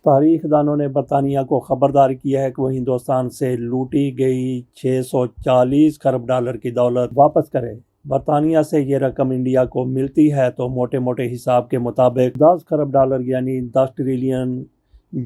تاریخ دانوں نے برطانیہ کو خبردار کیا ہے کہ وہ ہندوستان سے لوٹی گئی 640 کروڑ ڈالر کی دولت واپس کرے۔ برطانیہ سے یہ رقم انڈیا کو ملتی ہے تو موٹے موٹے حساب کے مطابق 10 کروڑ ڈالر یعنی 10 ٹریلین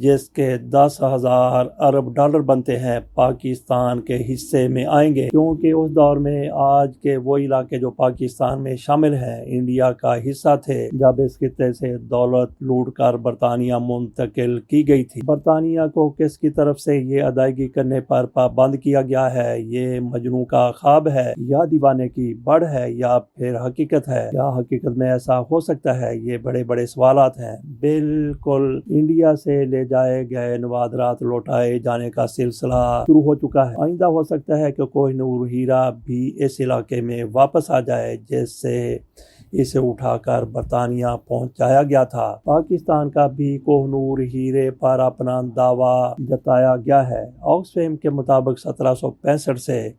جس کے 10,000 ارب ڈالر بنتے ہیں پاکستان کے حصے میں آئیں گے، کیونکہ اس دور میں آج کے وہ علاقے جو پاکستان میں شامل ہیں انڈیا کا حصہ تھے جب اس خطے سے دولت لوٹ کر برطانیہ منتقل کی گئی تھی۔ برطانیہ کو کس کی طرف سے یہ ادائیگی کرنے پر پابند کیا گیا ہے؟ یہ مجنوں کا خواب ہے یا دیوانے کی بڑھ ہے یا پھر حقیقت ہے؟ کیا حقیقت میں ایسا ہو سکتا ہے؟ یہ بڑے بڑے سوالات ہیں۔ بالکل انڈیا سے لے جائے گئے نوادرات لوٹائے جانے کا سلسلہ شروع ہو چکا ہے۔ آئندہ ہو سکتا ہے کہ کوہ نور ہیرا بھی اس علاقے میں واپس آ جائے جس سے اسے اٹھا کر برطانیہ پہنچایا گیا تھا۔ پاکستان کا بھی کوہ نور ہیرے پر اپنا دعویٰ جتایا گیا ہے۔ آکسفیم کے مطابق 1765 سے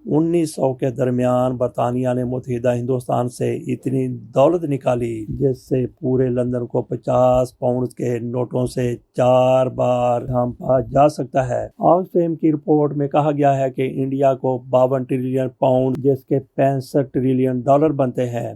1900 کے درمیان برطانیہ نے متحدہ ہندوستان سے اتنی دولت نکالی جس سے پورے لندن کو 50 پاؤنڈ کے نوٹوں سے 4 بار ڈھانپا جا سکتا ہے۔ آکسفیم کی رپورٹ میں کہا گیا ہے کہ انڈیا کو 52 ٹریلین پاؤنڈ جس کے 65 ٹریلین ڈالر بنتے ہیں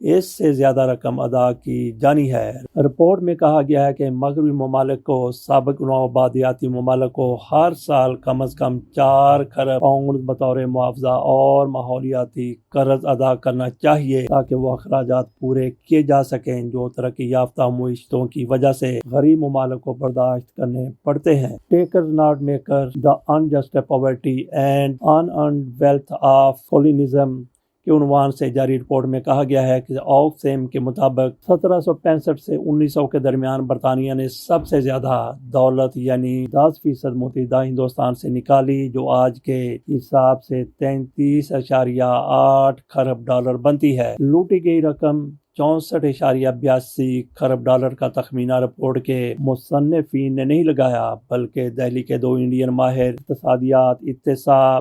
اس سے زیادہ رقم ادا کی جانی ہے۔ رپورٹ میں کہا گیا ہے کہ مغربی ممالک کو سابق نوآبادیاتی ممالک کو ہر سال کم از کم 4 کروڑ پاؤنڈ بطور معاوضہ اور ماحولیاتی قرض ادا کرنا چاہیے تاکہ وہ اخراجات پورے کیے جا سکیں جو ترقی یافتہ معیشتوں کی وجہ سے غریب ممالک کو برداشت کرنے پڑتے ہیں۔ Takers not makers: the unjust poverty and unearned wealth of colonialism کے عنوان سے جاری رپورٹ میں کہا گیا ہے کہ آکسفیم کے مطابق 1765 سے 1900 کے درمیان برطانیہ نے سب سے زیادہ دولت یعنی 10% متحدہ ہندوستان سے نکالی جو آج کے حساب سے 33.8 کروڑ ڈالر بنتی ہے۔ لوٹی گئی رقم 64.82 کروڑ ڈالر کا تخمینہ رپورٹ کے مصنفین نے نہیں لگایا بلکہ دہلی کے 2 انڈین ماہر اقتصادیات اتسا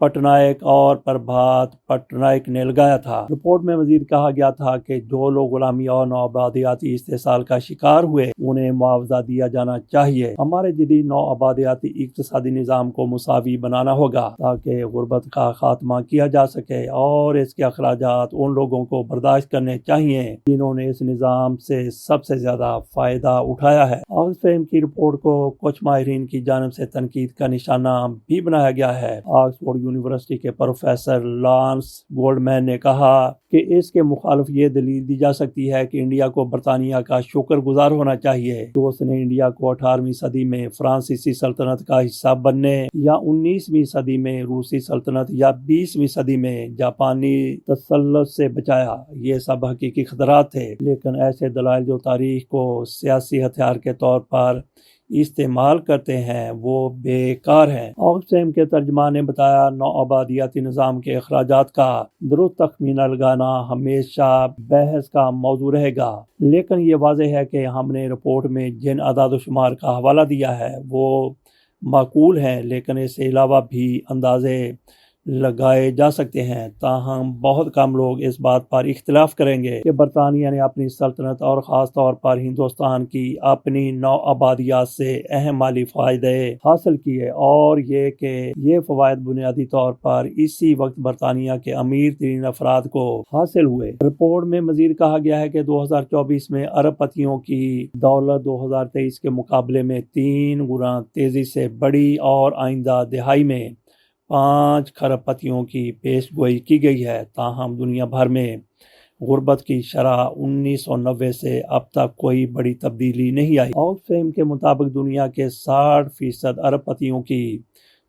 پٹنائک اور پربھات پٹنائک نے لگایا تھا۔ رپورٹ میں مزید کہا گیا تھا کہ جو لوگ غلامی اور نوآبادیاتی استحصال کا شکار ہوئے انہیں معاوضہ دیا جانا چاہیے۔ ہمارے جدید نوآبادیاتی اقتصادی نظام کو مساوی بنانا ہوگا تاکہ غربت کا خاتمہ کیا جا سکے اور اس کے اخراجات ان لوگوں کو برداشت کرنے چاہیے جنہوں نے اس نظام سے سب سے زیادہ فائدہ اٹھایا ہے۔ آکسفیم کی رپورٹ کو کچھ ماہرین کی جانب سے تنقید کا نشانہ بھی بنایا گیا ہے۔ آکسفورڈ یونیورسٹی کے پروفیسر لارنس گولڈمین نے کہا کہ اس کے مخالف یہ دلیل دی جا سکتی ہے کہ انڈیا کو برطانیہ کا شکر گزار ہونا چاہیے کہ اس نے انڈیا کو 18ویں صدی میں فرانسیسی سلطنت کا حصہ بننے یا 19ویں صدی میں روسی سلطنت یا 20ویں صدی میں جاپانی تسلط سے بچایا۔ یہ سب حقیقی خطرات تھے لیکن ایسے دلائل جو تاریخ کو سیاسی ہتھیار کے طور پر استعمال کرتے ہیں وہ بیکار ہیں۔ آکسفیم کے ترجمان نے بتایا نوآبادیاتی نظام کے اخراجات کا درست تخمینہ لگانا ہمیشہ بحث کا موضوع رہے گا، لیکن یہ واضح ہے کہ ہم نے رپورٹ میں جن اعداد و شمار کا حوالہ دیا ہے وہ معقول ہیں لیکن اس کے علاوہ بھی اندازے لگائے جا سکتے ہیں۔ تاہم بہت کم لوگ اس بات پر اختلاف کریں گے کہ برطانیہ نے اپنی سلطنت اور خاص طور پر ہندوستان کی اپنی نوآبادیات سے اہم مالی فائدے حاصل کیے اور یہ کہ یہ فوائد بنیادی طور پر اسی وقت برطانیہ کے امیر ترین افراد کو حاصل ہوئے۔ رپورٹ میں مزید کہا گیا ہے کہ 2024 میں ارب پتیوں کی دولت 2023 کے مقابلے میں 3 گنا تیزی سے بڑھی اور آئندہ دہائی میں 5 کروڑ پتیوں کی پیش گوئی کی گئی ہے۔ تاہم دنیا بھر میں غربت کی شرح 1990 سے اب تک کوئی بڑی تبدیلی نہیں آئی۔ آکسفیم کے مطابق دنیا کے 60% ارب پتیوں کی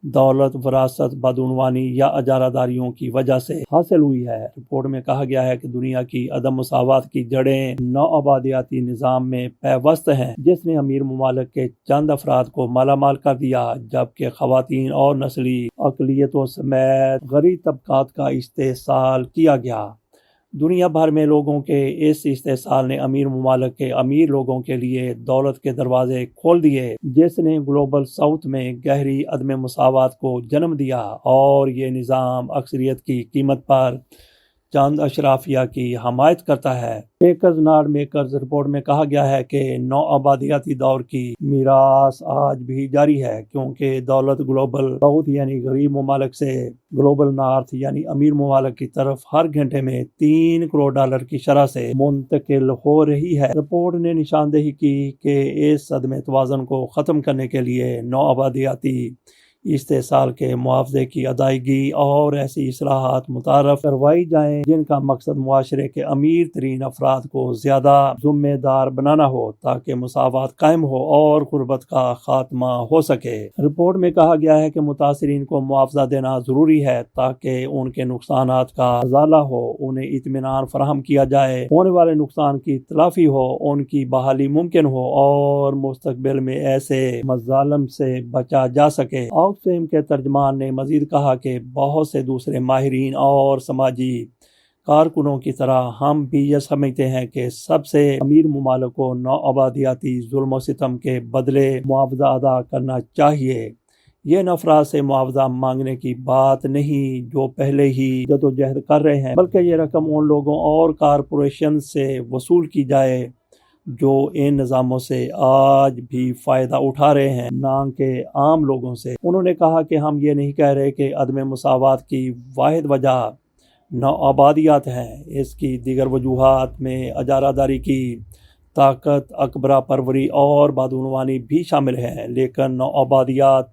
دولت وراثت بدعنوانی یا اجارہ داریوں کی وجہ سے حاصل ہوئی ہے۔ رپورٹ میں کہا گیا ہے کہ دنیا کی عدم مساوات کی جڑیں نوآبادیاتی نظام میں پیوست ہیں جس نے امیر ممالک کے چند افراد کو مالا مال کر دیا جبکہ خواتین اور نسلی اقلیتوں سمیت غریب طبقات کا استحصال کیا گیا۔ دنیا بھر میں لوگوں کے اس استحصال نے امیر ممالک کے امیر لوگوں کے لیے دولت کے دروازے کھول دیے جس نے گلوبل ساؤتھ میں گہری عدم مساوات کو جنم دیا اور یہ نظام اکثریت کی قیمت پر چند اشرافیہ کی حمایت کرتا ہے۔ ٹیکز ناٹ میکرز رپورٹ میں کہا گیا ہے کہ نو آبادیاتی دور کی میراث آج بھی جاری ہے، کیونکہ دولت گلوبل ساؤتھ یعنی غریب ممالک سے گلوبل نارتھ یعنی امیر ممالک کی طرف ہر گھنٹے میں $3 کروڑ کی شرح سے منتقل ہو رہی ہے۔ رپورٹ نے نشاندہی کی کہ اس عدم توازن کو ختم کرنے کے لیے نو آبادیاتی استحصال کے معاوضے کی ادائیگی اور ایسی اصلاحات متعارف کروائی جائیں جن کا مقصد معاشرے کے امیر ترین افراد کو زیادہ ذمہ دار بنانا ہو تاکہ مساوات قائم ہو اور غربت کا خاتمہ ہو سکے۔ رپورٹ میں کہا گیا ہے کہ متاثرین کو معاوضہ دینا ضروری ہے تاکہ ان کے نقصانات کا ازالہ ہو، انہیں اطمینان فراہم کیا جائے، ہونے والے نقصان کی تلافی ہو، ان کی بحالی ممکن ہو اور مستقبل میں ایسے مظالم سے بچا جا سکے۔ آکسفیم کے ترجمان نے مزید کہا کہ بہت سے دوسرے ماہرین اور سماجی کارکنوں کی طرح ہم بھی یہ سمجھتے ہیں کہ سب سے امیر ممالک کو نو آبادیاتی ظلم و ستم کے بدلے معاوضہ ادا کرنا چاہیے۔ یہ ان افراد سے معاوضہ مانگنے کی بات نہیں جو پہلے ہی جدوجہد کر رہے ہیں، بلکہ یہ رقم ان لوگوں اور کارپوریشن سے وصول کی جائے جو ان نظاموں سے آج بھی فائدہ اٹھا رہے ہیں، نہ کہ عام لوگوں سے۔ انہوں نے کہا کہ ہم یہ نہیں کہہ رہے کہ عدم مساوات کی واحد وجہ نو آبادیات ہیں، اس کی دیگر وجوہات میں اجارہ داری کی طاقت، اکبرہ پروری اور بدعنوانی بھی شامل ہیں، لیکن نو آبادیات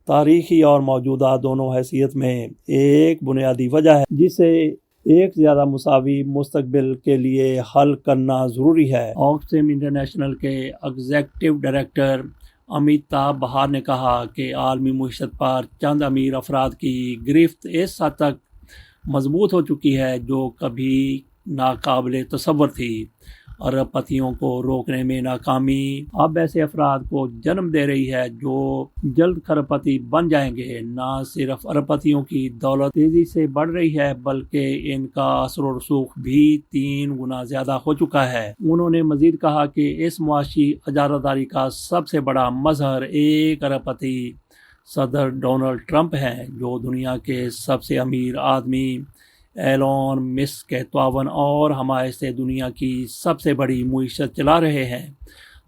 تاریخی اور موجودہ دونوں حیثیت میں ایک بنیادی وجہ ہے جسے ایک زیادہ مساوی مستقبل کے لیے حل کرنا ضروری ہے۔ آکسفیم انٹرنیشنل کے ایگزیکٹو ڈائریکٹر امیتابھ بہار نے کہا کہ عالمی معیشت پر چند امیر افراد کی گرفت اس حد تک مضبوط ہو چکی ہے جو کبھی ناقابل تصور تھی۔ ارب پتیوں کو روکنے میں ناکامی اب ایسے افراد کو جنم دے رہی ہے جو جلد کھرب پتی بن جائیں گے۔ نہ صرف ارب پتیوں کی دولت تیزی سے بڑھ رہی ہے بلکہ ان کا اثر و رسوخ بھی 3 گنا زیادہ ہو چکا ہے۔ انہوں نے مزید کہا کہ اس معاشی اجارہ داری کا سب سے بڑا مظہر ایک ارب پتی صدر ڈونلڈ ٹرمپ ہیں، جو دنیا کے سب سے امیر آدمی ایلون مسک کے تعاون اور حمایت سے دنیا کی سب سے بڑی معیشت چلا رہے ہیں۔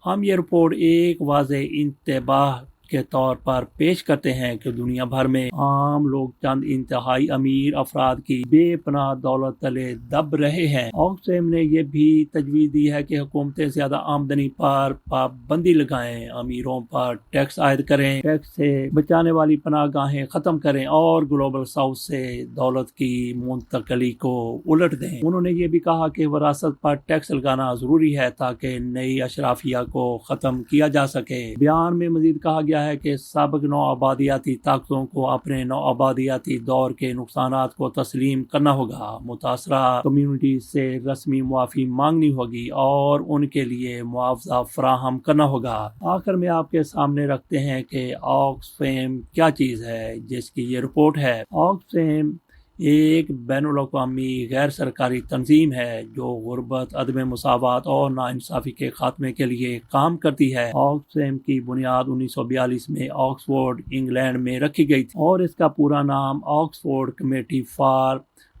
ہم یہ رپورٹ ایک واضح انتباہ کے طور پر پیش کرتے ہیں کہ دنیا بھر میں عام لوگ چند انتہائی امیر افراد کی بے پناہ دولت تلے دب رہے ہیں۔ آکسفیم نے یہ بھی تجویز دی ہے کہ حکومتیں زیادہ آمدنی پر پابندی لگائیں، امیروں پر ٹیکس عائد کریں، ٹیکس سے بچانے والی پناہ گاہیں ختم کریں اور گلوبل ساؤتھ سے دولت کی منتقلی کو الٹ دیں۔ انہوں نے یہ بھی کہا کہ وراثت پر ٹیکس لگانا ضروری ہے تاکہ نئی اشرافیہ کو ختم کیا جا سکے۔ بیان میں مزید کہا گیا ہے کہ سابق نو آبادیاتی طاقتوں کو اپنے نو آبادیاتی دور کے نقصانات کو تسلیم کرنا ہوگا، متاثرہ کمیونٹی سے رسمی معافی مانگنی ہوگی اور ان کے لیے معاوضہ فراہم کرنا ہوگا۔ آخر میں آپ کے سامنے رکھتے ہیں کہ آکسفیم کیا چیز ہے جس کی یہ رپورٹ ہے۔ آکسفیم ایک بین الاقوامی غیر سرکاری تنظیم ہے جو غربت، عدم مساوات اور ناانصافی کے خاتمے کے لیے کام کرتی ہے۔ آکسفیم کی بنیاد 1942 میں آکسفورڈ، انگلینڈ میں رکھی گئی تھی اور اس کا پورا نام آکسفورڈ کمیٹی فار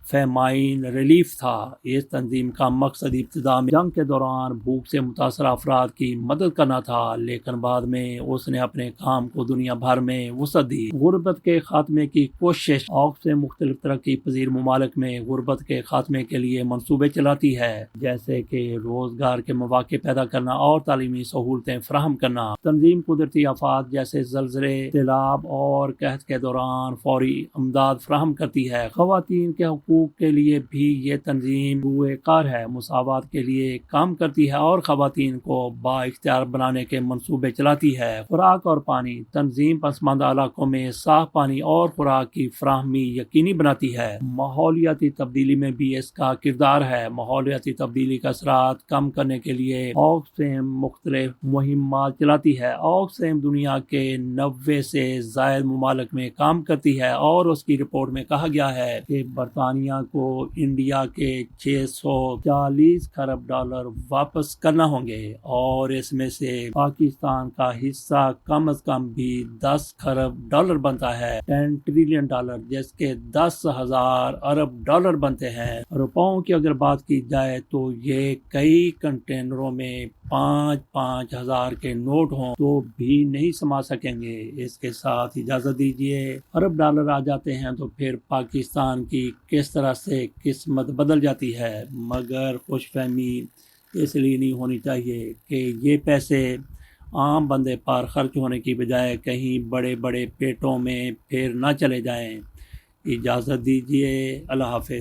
فیمائن ریلیف تھا۔ اس تنظیم کا مقصد ابتدا میں جنگ کے دوران بھوک سے متاثرہ افراد کی مدد کرنا تھا، لیکن بعد میں اس نے اپنے کام کو دنیا بھر میں وسعت دی۔ غربت کے خاتمے کی کوشش آکسفیم مختلف ترقی پذیر ممالک میں غربت کے خاتمے کے لیے منصوبے چلاتی ہے، جیسے کہ روزگار کے مواقع پیدا کرنا اور تعلیمی سہولتیں فراہم کرنا۔ تنظیم قدرتی آفات جیسے زلزلے، سیلاب اور قحط کے دوران فوری امداد فراہم کرتی ہے۔ خواتین کے حقوق کے لیے بھی یہ تنظیم روئے کار ہے، مساوات کے لیے کام کرتی ہے اور خواتین کو بااختیار بنانے کے منصوبے چلاتی ہے۔ خوراک اور پانی تنظیم پسماندہ علاقوں میں صاف پانی اور خوراک کی فراہمی یقینی بناتی ہے۔ ماحولیاتی تبدیلی میں بھی اس کا کردار ہے۔ ماحولیاتی تبدیلی کا اثرات کم کرنے کے لیے آکسفیم مختلف مہمات چلاتی ہے۔ آکسفیم دنیا کے 90 سے زائد ممالک میں کام کرتی ہے اور اس کی رپورٹ میں کہا گیا ہے کہ برطانیہ دنیا کو انڈیا کے 640 خرب ڈالر واپس کرنا ہوں گے، اور اس میں سے پاکستان کا حصہ کم از کم بھی 10 خرب ڈالر بنتا ہے، 10 ٹریلین ڈالر، جس کے 10,000 ارب ڈالر بنتے ہیں۔ روپوں کی اگر بات کی جائے تو یہ کئی کنٹینروں میں 5-5 ہزار کے نوٹ ہوں تو بھی نہیں سما سکیں گے۔ اس کے ساتھ اجازت دیجیے، ارب ڈالر آ جاتے ہیں تو پھر پاکستان کی کس طرح سے قسمت بدل جاتی ہے، مگر خوش فہمی اس لیے نہیں ہونی چاہیے کہ یہ پیسے عام بندے پر خرچ ہونے کی بجائے کہیں بڑے بڑے پیٹوں میں پھر نہ چلے جائیں۔ اجازت دیجیے، اللہ حافظ۔